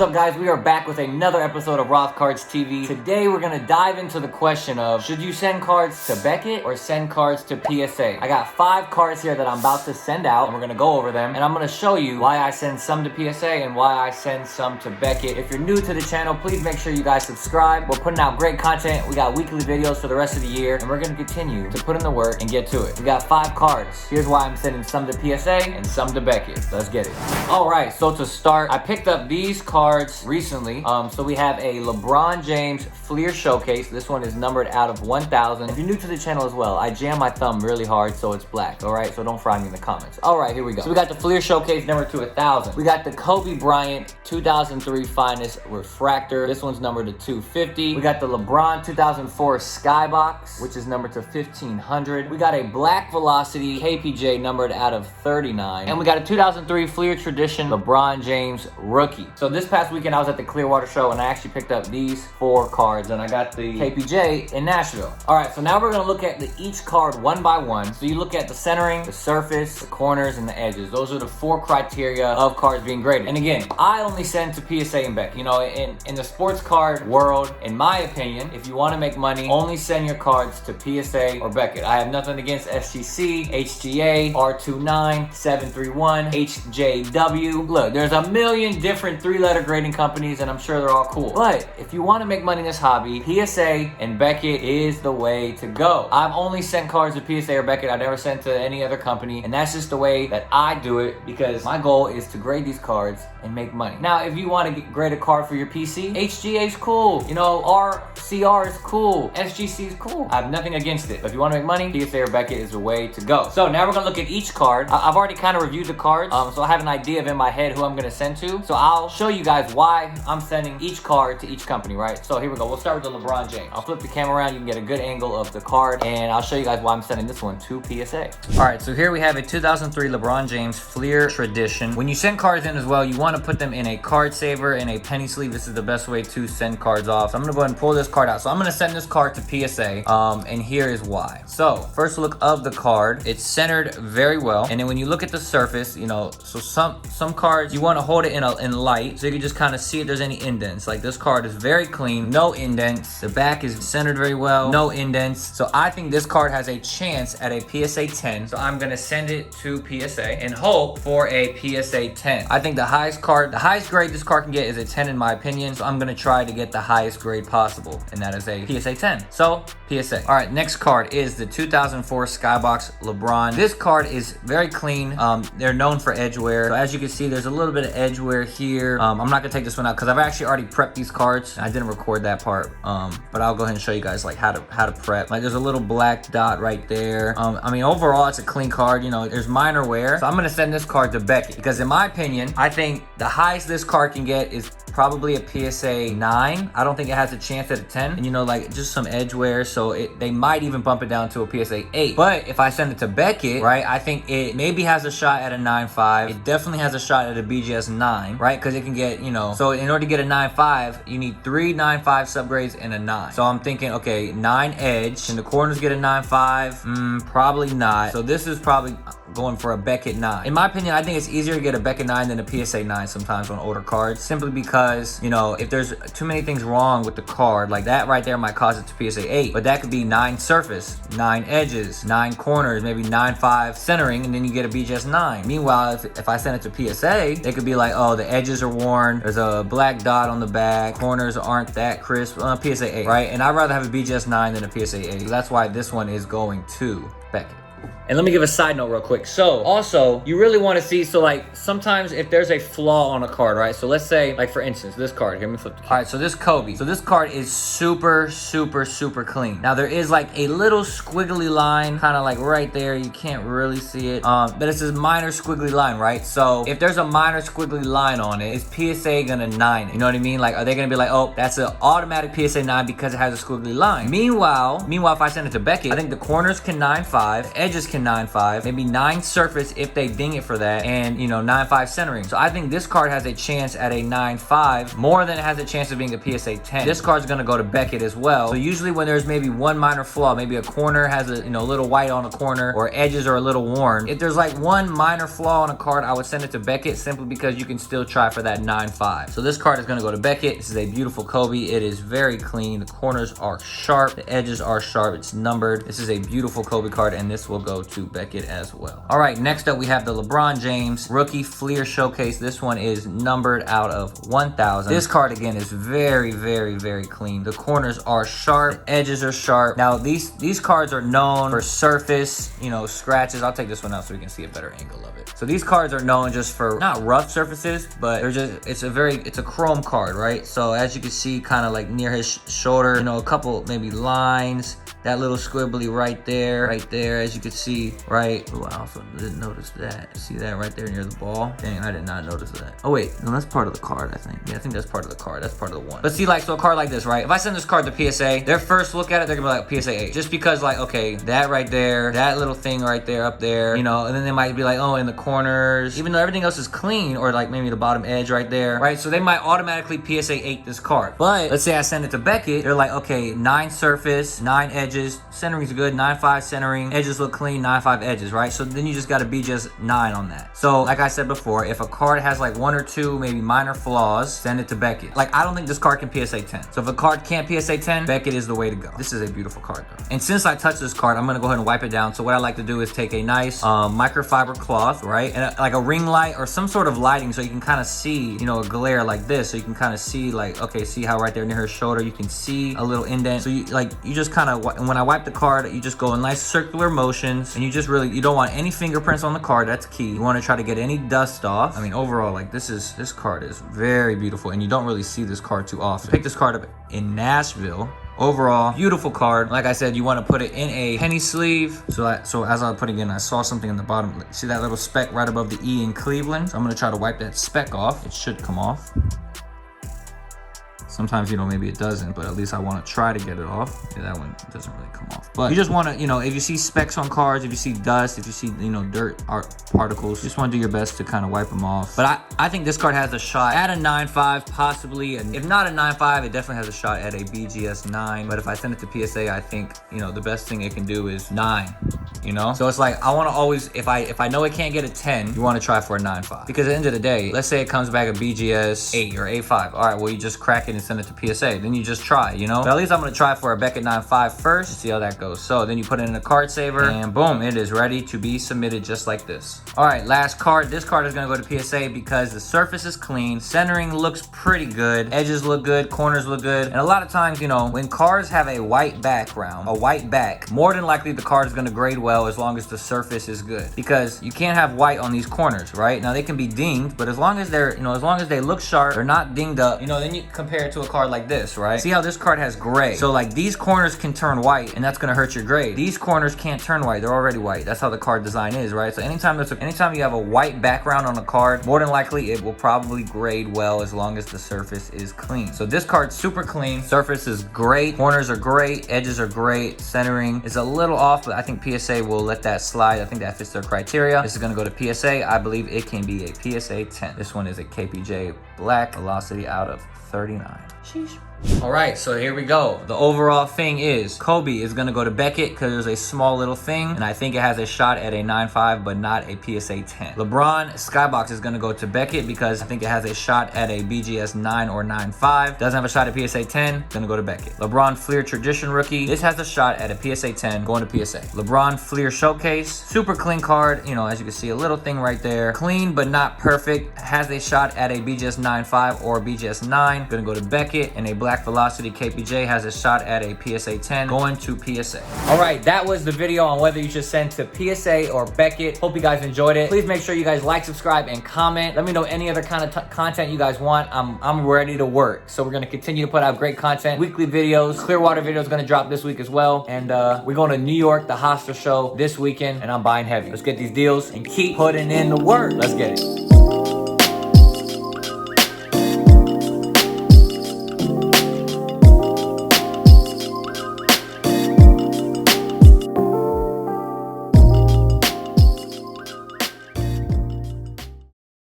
What is up, guys? We are back with another episode of Rothcards TV. Today we're gonna dive into the question of, should you send cards to Beckett or send cards to PSA? I got 5 cards here that I'm about to send out, and we're gonna go over them, and I'm gonna show you why I send some to PSA and why I send some to Beckett. If you're new to the channel, please make sure you guys subscribe. We're putting out great content. We got weekly videos for the rest of the year, and we're gonna continue to put in the work and get to it. We got 5 cards. Here's why I'm sending some to PSA and some to Beckett. Let's get it. All right, so to start, I picked up these cards recently. So we have a LeBron James Fleer Showcase. This one is numbered out of 1,000. If you're new to the channel as well, I jam my thumb really hard so it's black, all right? So don't fry me in the comments. All right, here we go. So we got the Fleer Showcase numbered to 1,000. We got the Kobe Bryant 2003 Finest Refractor. This one's numbered to 250. We got the LeBron 2004 Skybox, which is numbered to 1,500. We got a Black Velocity KPJ numbered out of 39. And we got a 2003 Fleer Tradition LeBron James Rookie. So this past weekend, I was at the Clearwater show and I actually picked up these 4 cards, and I got the KPJ in Nashville. All right, so now we're gonna look at each card one by one. So you look at the centering, the surface, the corners, and the edges. Those are the 4 criteria of cards being graded. And again, I only send to PSA and Beckett. You know, in the sports card world, in my opinion, if you wanna make money, only send your cards to PSA or Beckett. I have nothing against SGC, HGA, R29, 731, HJW. Look, there's a million different 3-letter grading companies, and I'm sure they're all cool. But if you want to make money in this hobby, PSA and Beckett is the way to go. I've only sent cards to PSA or Beckett. I've never sent to any other company, and that's just the way that I do it, because my goal is to grade these cards and make money. Now, if you want to grade a card for your PC, HGA is cool. You know, RCR is cool. SGC is cool. I have nothing against it. But if you want to make money, PSA or Beckett is the way to go. So now we're going to look at each card. I've already kind of reviewed the cards, so I have an idea of in my head who I'm going to send to. So I'll show you guys why I'm sending each card to each company, right? So here we go. We'll start with the LeBron James. I'll flip the camera around. You can get a good angle of the card, and I'll show you guys why I'm sending this one to PSA. All right, so here we have a 2003 LeBron James Fleer Tradition. When you send cards in as well, you want to put them in a card saver and a penny sleeve. This is the best way to send cards off. So I'm going to go ahead and pull this card out. So I'm going to send this card to PSA, and here is why. So first look of the card. It's centered very well, and then when you look at the surface, you know, so some cards you want to hold it in light so you can just kind of see if there's any indents. Like this card is very clean, no indents. The back is centered very well, no indents. So I think this card has a chance at a PSA 10. So I'm gonna send it to PSA and hope for a PSA 10. I think the highest grade this card can get is a 10 in my opinion. So I'm gonna try to get the highest grade possible, and that is a PSA 10. So PSA. All right, next card is the 2004 Skybox LeBron. This card is very clean. They're known for edge wear. So as you can see, there's a little bit of edge wear here. I'm not gonna take this one out because I've actually already prepped these cards. I didn't record that part, but I'll go ahead and show you guys like how to prep. Like there's a little black dot right there. I mean, overall it's a clean card. You know, there's minor wear. So I'm gonna send this card to Beckett because in my opinion, I think the highest this card can get is probably a PSA 9. I don't think it has a chance at a 10. And you know, like just some edge wear, so they might even bump it down to a PSA 8. But if I send it to Beckett, right, I think it maybe has a shot at a 9.5. It definitely has a shot at a BGS 9, right? Because it can get, you know, so in order to get a 9.5, you need 3 9.5 subgrades and a 9. So I'm thinking, okay, 9 edge. Can the corners get a 9.5? Probably not. So this is probably going for a Beckett 9. In my opinion, I think it's easier to get a Beckett 9 than a PSA 9 sometimes on older cards, simply because, you know, if there's too many things wrong with the card, like that right there might cause it to PSA 8, but that could be 9 surface, 9 edges, 9 corners, maybe 9.5 centering, and then you get a BGS 9. Meanwhile, if I send it to PSA, they could be like, oh, the edges are worn, there's a black dot on the back, corners aren't that crisp, PSA 8, right? And I'd rather have a BGS 9 than a PSA 8. So that's why this one is going to Beckett. And let me give a side note real quick. So also, you really want to see, so like sometimes if there's a flaw on a card, right? So let's say, like for instance, this card, here, let me flip the camera. All right, so this Kobe. So this card is super clean. Now there is like a little squiggly line, kind of like right there. You can't really see it, but it's a minor squiggly line, right? So if there's a minor squiggly line on it, is PSA gonna 9 it? You know what I mean? Like, are they gonna be like, oh, that's an automatic PSA 9 because it has a squiggly line? Meanwhile, if I send it to Beckett, I think the corners can 9.5, the edges can 9.5, maybe 9 surface if they ding it for that, and you know, 9.5 centering. So I think this card has a chance at a 9.5 more than it has a chance of being a PSA 10. This card's gonna go to Beckett as well. So usually when there's maybe one minor flaw, maybe a corner has a, you know, little white on a corner, or edges are a little worn, if there's like one minor flaw on a card, I would send it to Beckett, simply because you can still try for that 9.5. So this card is gonna go to Beckett. This is a beautiful Kobe. It is very clean. The corners are sharp, the edges are sharp, it's numbered. This is a beautiful Kobe card, and this will go to Beckett as well. All right, next up we have the LeBron James Rookie Fleer Showcase. This one is numbered out of 1,000. This card again is very, very, very clean. The corners are sharp, the edges are sharp. Now these cards are known for surface, you know, scratches. I'll take this one out so we can see a better angle of it. So these cards are known just for not rough surfaces, but they're just, it's a chrome card, right? So as you can see, kind of like near his shoulder, you know, a couple maybe lines, that little squibbly right there, as you can see, right? Oh, I also didn't notice that. See that right there near the ball? Dang, I did not notice that. Oh wait, no, that's part of the card, I think. Yeah, I think that's part of the card. That's part of the one. But see, like, so a card like this, right? If I send this card to PSA, their first look at it, they're gonna be like PSA 8. Just because, like, okay, that right there, that little thing right there, up there, you know, and then they might be like, oh, in the corners, even though everything else is clean, or like maybe the bottom edge right there, right? So they might automatically PSA 8 this card. But let's say I send it to Beckett, they're like, okay, 9 surface, 9 edges, centering's good, 9.5 centering, edges look clean, 9.5 edges, right? So then you just gotta be just 9 on that. So like I said before, if a card has like 1 or 2 maybe minor flaws, send it to Beckett. Like, I don't think this card can PSA 10. So if a card can't PSA 10, Beckett is the way to go. This is a beautiful card though. And since I touched this card, I'm gonna go ahead and wipe it down. So what I like to do is take a nice microfiber cloth, right? And like a ring light or some sort of lighting, so you can kind of see, you know, a glare like this. So you can kind of see, like, okay, see how right there near her shoulder, you can see a little indent. So you just kind of, when I wipe the card, you just go in nice circular motions, and you just really, you don't want any fingerprints on the card. That's key. You want to try to get any dust off. I mean, overall, like, this card is very beautiful, and you don't really see this card too often. Pick this card up in Nashville. Overall, beautiful card. Like I said, you want to put it in a penny sleeve. So as I was putting it in, I saw something in the bottom. See that little speck right above the E in Cleveland? So I'm going to try to wipe that speck off. It should come off. Sometimes, you know, maybe it doesn't, but at least I want to try to get it off. Yeah, that one doesn't really come off. But you just want to, you know, if you see specks on cards, if you see dust, if you see, you know, dirt, art particles, you just want to do your best to kind of wipe them off. But I think this card has a shot at a 9.5, possibly. And if not a 9.5, it definitely has a shot at a BGS 9. But if I send it to PSA, I think, you know, the best thing it can do is 9. You know, so it's like, I want to always, if I know it can't get a 10, you want to try for a 9.5, because at the end of the day, let's say it comes back a BGS 8 or A5. All right, well, you just crack it and send it to PSA. Then you just try, you know. But at least I'm going to try for a Beckett 9.5 first and see how that goes. So then you put it in a card saver, and boom, it is ready to be submitted just like this. All right, last card. This card is going to go to PSA because the surface is clean, centering looks pretty good, edges look good, corners look good. And a lot of times, you know, when cards have a white background, a white back, more than likely the card is going to grade well as long as the surface is good, because you can't have white on these corners, right? Now they can be dinged, but as long as they're, you know, as long as they look sharp, they're not dinged up, you know, then you compare it to a card like this, right? See how this card has gray? So like these corners can turn white, and that's gonna hurt your grade. These corners can't turn white, they're already white. That's how the card design is, right? So anytime you have a white background on a card, more than likely it will probably grade well as long as the surface is clean. So this card's super clean, surface is great, corners are great, edges are great, centering is a little off, but I think PSA will let that slide. I think that fits their criteria. This is gonna go to PSA. I believe it can be a PSA 10. This one is a KPJ black, velocity out of 39. Sheesh. All right, so here we go. The overall thing is Kobe is gonna go to Beckett because there's a small little thing, and I think it has a shot at a 9.5, but not a PSA 10. LeBron Skybox is gonna go to Beckett because I think it has a shot at a BGS 9 or 9.5. Doesn't have a shot at PSA 10, gonna go to Beckett. LeBron Fleer Tradition Rookie. This has a shot at a PSA 10, going to PSA. LeBron Fleer Showcase. Super clean card. You know, as you can see, a little thing right there. Clean, but not perfect. Has a shot at a BGS 9.5 or BGS 9. Gonna go to Beckett. And a black velocity KPJ has a shot at a PSA 10, going to PSA. All right, that was the video on whether you should send to PSA or Beckett. Hope you guys enjoyed it. Please make sure you guys like, subscribe, and comment. Let me know any other kind of content you guys want. I'm ready to work. So we're gonna continue to put out great content, weekly videos. Clearwater video is gonna drop this week as well. And we're going to New York, the Hostler show this weekend, and I'm buying heavy. Let's get these deals and keep putting in the work. Let's get it.